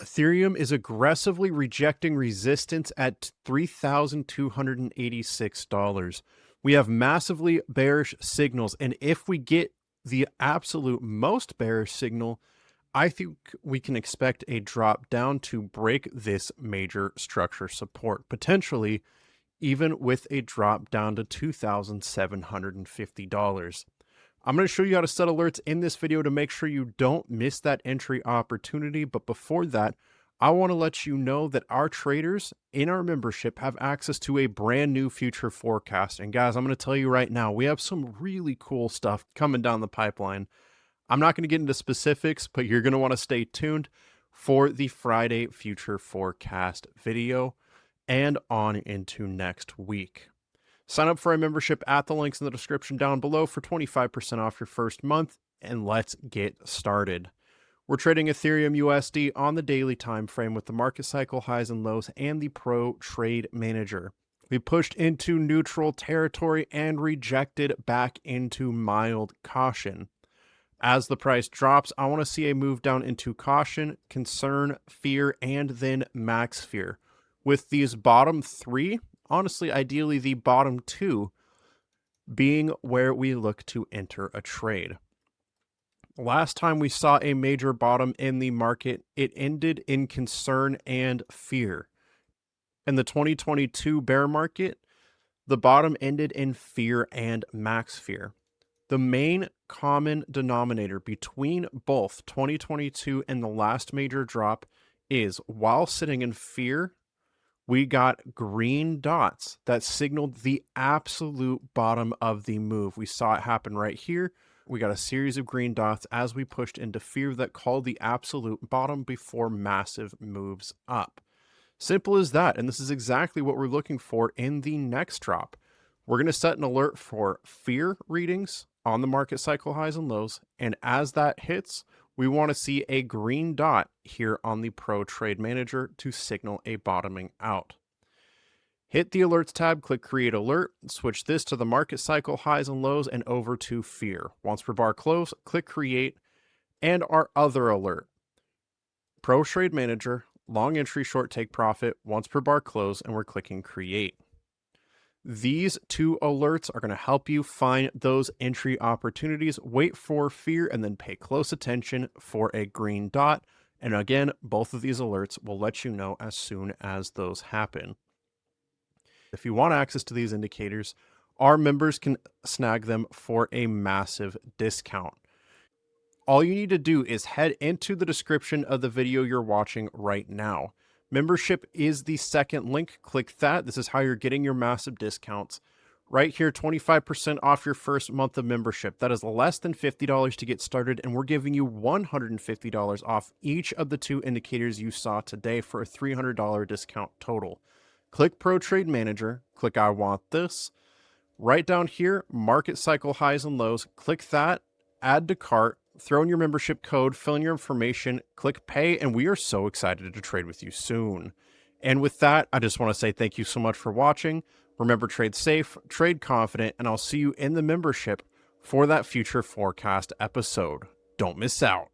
Ethereum is aggressively rejecting resistance at $3,286. We have massively bearish signals, and if we get the absolute most bearish signal, I think we can expect a drop down to break this major structure support, potentially even with a drop down to $2,750. I'm going to show you how to set alerts in this video to make sure you don't miss that entry opportunity. But before that, I want to let you know that our traders in our membership have access to a brand new future forecast. And guys, I'm going to tell you right now, we have some really cool stuff coming down the pipeline. I'm not going to get into specifics, but you're going to want to stay tuned for the Friday future forecast video and on into next week. Sign up for our membership at the links in the description down below for 25% off your first month, and let's get started. We're trading Ethereum USD on the daily time frame with the market cycle highs and lows and the Pro Trade Manager. We pushed into neutral territory and rejected back into mild caution. As the price drops, I want to see a move down into caution, concern, fear, and then max fear. With these bottom three, honestly, ideally the bottom two being where we look to enter a trade. Last time we saw a major bottom in the market, it ended in concern and fear. In the 2022 bear market, the bottom ended in fear and max fear. The main common denominator between both 2022 and the last major drop is, while sitting in fear, we got green dots that signaled the absolute bottom of the move. We saw it happen right here. We got a series of green dots as we pushed into fear that called the absolute bottom before massive moves up. Simple as that. And this is exactly what we're looking for in the next drop. We're going to set an alert for fear readings on the market cycle highs and lows. And as that hits, we want to see a green dot here on the Pro Trade Manager to signal a bottoming out. Hit the Alerts tab, click Create Alert, switch this to the market cycle highs and lows and over to fear. Once per bar close, click Create, and our other alert. Pro Trade Manager, long entry, short take profit, once per bar close, and we're clicking Create. These two alerts are going to help you find those entry opportunities. Wait for fear and then pay close attention for a green dot. And again, both of these alerts will let you know as soon as those happen. If you want access to these indicators, our members can snag them for a massive discount. All you need to do is head into the description of the video you're watching right now. Membership is the second link. Click that. This is how you're getting your massive discounts. Right here, 25% off your first month of membership. That is less than $50 to get started, and we're giving you $150 off each of the two indicators you saw today for a $300 discount total. Click Pro Trade Manager. Click I want this. Right down here, market cycle highs and lows. Click that. Add to cart. Throw in your membership code, fill in your information, click pay, and we are so excited to trade with you soon. And with that, I just want to say thank you so much for watching. Remember, trade safe, trade confident, and I'll see you in the membership for that future forecast episode. Don't miss out.